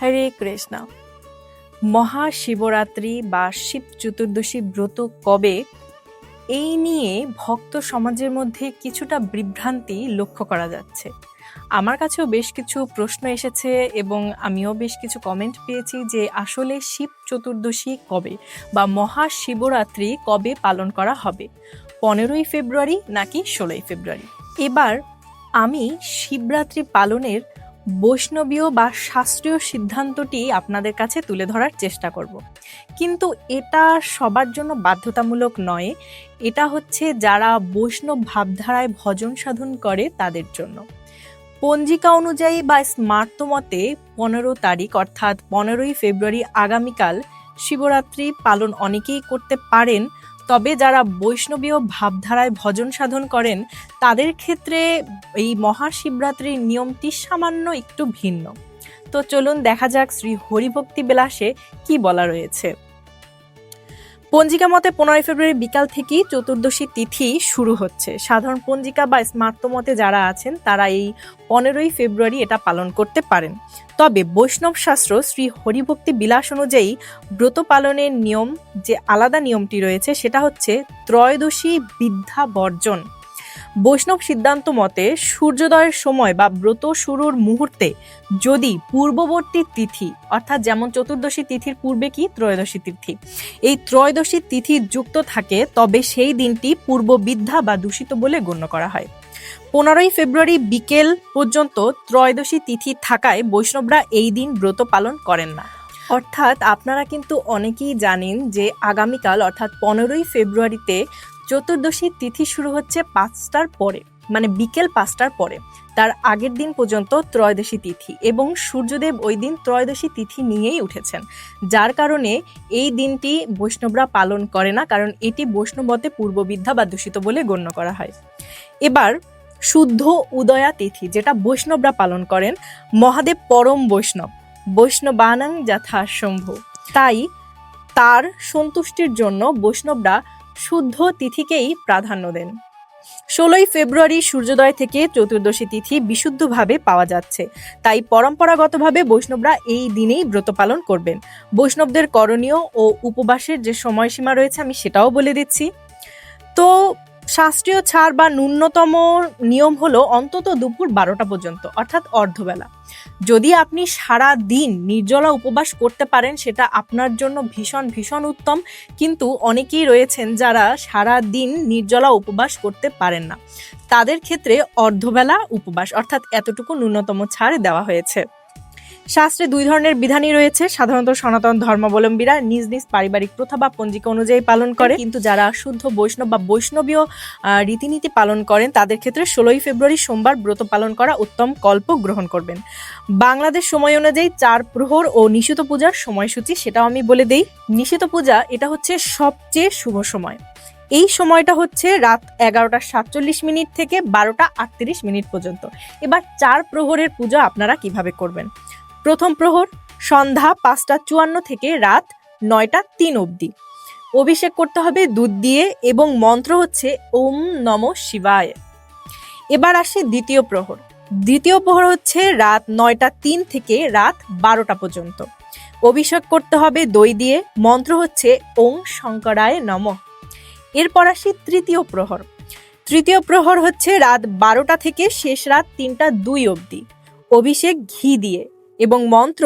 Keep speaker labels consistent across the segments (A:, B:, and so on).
A: হরে কৃষ্ণ। মহাশিবরাত্রি বা শিব চতুর্দশী ব্রত কবে, এই নিয়ে ভক্ত সমাজের মধ্যে কিছুটা বিভ্রান্তি লক্ষ্য করা যাচ্ছে। আমার কাছেও বেশ কিছু প্রশ্ন এসেছে এবং আমিও বেশ কিছু কমেন্ট পেয়েছি যে আসলে শিব চতুর্দশী কবে বা মহাশিবরাত্রি কবে পালন করা হবে, 15ই ফেব্রুয়ারি নাকি 16ই ফেব্রুয়ারি। এবার আমি শিবরাত্রি পালনের বৈষ্ণবীয় বা শাস্ত্রীয় সিদ্ধান্তটি আপনাদের কাছে তুলে ধরার চেষ্টা করব, কিন্তু এটা সবার জন্য বাধ্যতামূলক নয়। এটা হচ্ছে যারা বৈষ্ণব ভাবধারায় ভজন সাধন করে তাদের জন্য। পঞ্জিকা অনুযায়ী বা স্মার্ত মতে 15 তারিখ অর্থাৎ 15ই ফেব্রুয়ারি আগামীকাল শিবরাত্রি পালন অনেকেই করতে পারেন, তবে যারা বৈষ্ণবীয় ভাবধারায় ভজন সাধন করেন তাদের ক্ষেত্রে এই মহাশিবরাত্রির নিয়মটি সামান্য একটু ভিন্ন। তো চলুন দেখা যাক শ্রী হরিভক্তি বিলাসে কি বলা রয়েছে। পঞ্জিকা মতে 15ই ফেব্রুয়ারি বিকাল থেকেই চতুর্দশী তিথি শুরু হচ্ছে। সাধারণ পঞ্জিকা বা স্মার্ত মতে যারা আছেন তারা এই 15ই ফেব্রুয়ারি এটা পালন করতে পারেন। তবে বৈষ্ণব শাস্ত্র শ্রী হরিভক্তি বিলাস অনুযায়ী ব্রত পালনের নিয়ম, যে আলাদা নিয়মটি রয়েছে সেটা হচ্ছে ত্রয়োদশী বিদ্যা বর্জন। বৈষ্ণব সিদ্ধান্ত মতে সূর্যোদয়ের সময় বা ব্রত শুরুর মুহূর্তে যদি পূর্ববর্তী তিথি অর্থাৎ যেমন চতুর্দশী তিথির পূর্বে কি ত্রয়োদশী তিথি, এই ত্রয়োদশী তিথি যুক্ত থাকে তবে সেই দিনটি পূর্ব বিদ্যা বা দূষিত বলে গণ্য করা হয়। 15ই ফেব্রুয়ারি বিকেল পর্যন্ত ত্রয়োদশী তিথি থাকায় বৈষ্ণবরা এই দিন ব্রত পালন করেন না। অর্থাৎ আপনারা কিন্তু অনেকেই জানেন যে আগামীকাল অর্থাৎ 15ই ফেব্রুয়ারিতে চতুর্দশী তিথি শুরু হচ্ছে 5টার পরে, মানে বিকেল 5টার পরে। তার আগের দিন পর্যন্ত ত্রয়োদশী তিথি এবং সূর্যদেব ওই দিন ত্রয়োদশী তিথি নিয়েই উঠেছেন, যার কারণে এই দিনটি বৈষ্ণবরা পালন করে না, কারণ এটি বৈষ্ণবতে পূর্ববিদ্যা বা দূষিত বলে গণ্য করা হয়। এবার শুদ্ধ উদয়া তিথি, যেটা বৈষ্ণবরা পালন করেন। মহাদেব পরম বৈষ্ণব, বৈষ্ণবানাং যথাসম্ভব, তাই তার সন্তুষ্টির জন্য বৈষ্ণবরা শুদ্ধ তিথিকেই প্রাধান্য দেন। 16ই ফেব্রুয়ারি সূর্যোদয় থেকে চতুর্দশী তিথি বিশুদ্ধভাবে পাওয়া যাচ্ছে, তাই পরম্পরাগতভাবে বৈষ্ণবরা এই দিনেই ব্রত পালন করবেন। বৈষ্ণবদের করণীয় ও উপবাসের যে সময়সীমা রয়েছে আমি সেটাও বলে দিচ্ছি। তো শাস্ত্রীয় ছাড় বা ন্যূনতম নিয়ম হলো অন্তত দুপুর 12টা পর্যন্ত অর্থাৎ অর্ধবেলা। যদি আপনি সারা দিন নির্জলা উপবাস করতে পারেন সেটা আপনার জন্য ভীষণ ভীষণ উত্তম, কিন্তু অনেকেই রয়েছেন যারা সারা দিন নির্জলা উপবাস করতে পারেন না, তাদের ক্ষেত্রে অর্ধবেলা উপবাস অর্থাৎ এতটুকু ন্যূনতম ছাড় দেওয়া হয়েছে। শাস্ত্রে 2 ধরনের বিধানই রয়েছে। সাধারণত সনাতন ধর্মাবলম্বীরা নিজ নিজ পারিবারিক প্রথা বা পঞ্জিকা অনুযায়ী পালন করে, কিন্তু যারা শুদ্ধ বৈষ্ণব বা বৈষ্ণবীয় রীতিনীতি পালন করেন তাদের ক্ষেত্রে 16ই ফেব্রুয়ারি সোমবার ব্রত পালন করা উত্তম কল্প গ্রহণ করবেন। বাংলাদেশ সময় অনুযায়ী 4 প্রহর ও নিশিত পূজার সময়সূচি সেটাও আমি বলে দেই। নিশিত পূজা এটা হচ্ছে সবচেয়ে শুভ সময়। এই সময়টা হচ্ছে রাত 11:47 থেকে 12:38 পর্যন্ত। এবার 4 প্রহরের পূজা আপনারা কিভাবে করবেন? প্রথম প্রহর সন্ধ্যা 5:54 থেকে রাত 9:03 অবধি। অভিষেক করতে হবে দুধ দিয়ে এবং মন্ত্র হচ্ছে ওম নমঃ শিবায়। এবার আসে দ্বিতীয় প্রহর। দ্বিতীয় প্রহর হচ্ছে রাত 9:03 থেকে রাত 12টা পর্যন্ত। অভিষেক করতে হবে দই দিয়ে, মন্ত্র হচ্ছে ওং শঙ্করায় নমঃ। এরপর আসি তৃতীয় প্রহর। তৃতীয় প্রহর হচ্ছে রাত 12টা থেকে শেষ রাত 3:02 অবধি। অভিষেক ঘি দিয়ে এবং মন্ত্র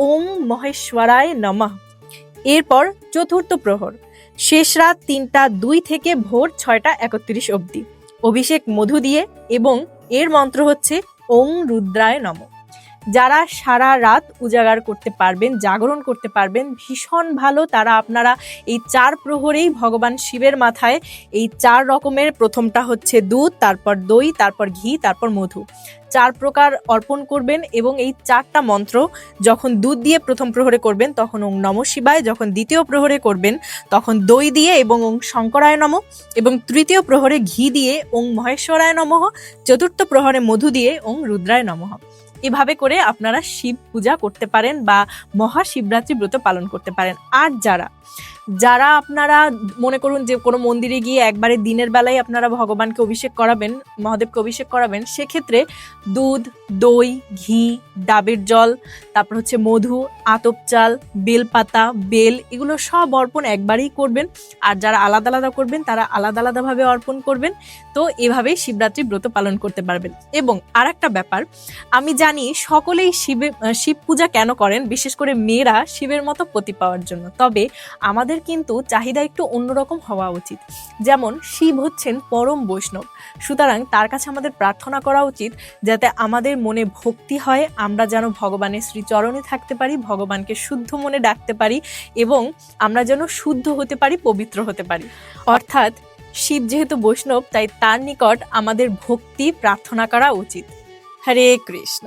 A: ওম মহেশ্বরায় নমঃ। এরপর চতুর্থ প্রহর, শেষ রাত 3:02 থেকে ভোর 6:31 অবধি। অভিষেক মধু দিয়ে এবং এর মন্ত্র হচ্ছে ওং রুদ্রায় নমঃ। যারা সারা রাত উজাগার করতে পারবেন, জাগরণ করতে পারবেন, ভীষণ ভালো, তারা আপনারা এই 4 প্রহরেই ভগবান শিবের মাথায় এই 4 রকমের, প্রথমটা হচ্ছে দুধ, তারপর দই, তারপর ঘি, তারপর মধু, 4 প্রকার অর্পণ করবেন এবং এই 4টা মন্ত্র যখন দুধ দিয়ে প্রথম প্রহরে করবেন তখন ওং নমঃ শিবায়, যখন দ্বিতীয় প্রহরে করবেন তখন দই দিয়ে এবং ওং শঙ্করায় নমঃ, এবং তৃতীয় প্রহরে ঘি দিয়ে ওং মহেশ্বরায় নমঃ, চতুর্থ প্রহরে মধু দিয়ে ওং রুদ্রায় নমঃ। এভাবে করে আপনারা শিব পূজা করতে পারেন বা মহাশিবরাত্রি ব্রত পালন করতে পারেন। আর যারা আপনারা মনে করুন যে কোনো মন্দিরে গিয়ে একবারে দিনের বেলায় আপনারা ভগবানকে অভিষেক করাবেন, মহাদেবকে অভিষেক করাবেন, সেক্ষেত্রে দুধ, দই, ঘি, ডাবের জল, তারপর হচ্ছে মধু, আতপ চাল, বেলপাতা, বেল, এগুলো সব অর্পণ একবারেই করবেন। আর যারা আলাদা আলাদা করবেন তারা আলাদা আলাদাভাবে অর্পণ করবেন। তো এভাবেই শিবরাত্রি ব্রত পালন করতে পারবেন। এবং আর একটা ব্যাপার, আমি জানি সকলেই শিব পূজা কেন করেন, বিশেষ করে মেয়েরা শিবের মতো পতি পাওয়ার জন্য। তবে আমাদের কিন্তু চাহিদা একটু অন্যরকম হওয়া উচিত। যেমন শিব হচ্ছেন পরম বৈষ্ণব, সুতরাং তার কাছে আমাদের প্রার্থনা করা উচিত যাতে আমাদের মনে ভক্তি হয়, আমরা যেন ভগবানের শ্রীচরণে থাকতে পারি, ভগবানকে শুদ্ধ মনে ডাকতে পারি এবং আমরা যেন শুদ্ধ হতে পারি, পবিত্র হতে পারি। অর্থাৎ শিব যেহেতু বৈষ্ণব, তাই তার নিকট আমাদের ভক্তি প্রার্থনা করা উচিত। হরে কৃষ্ণ।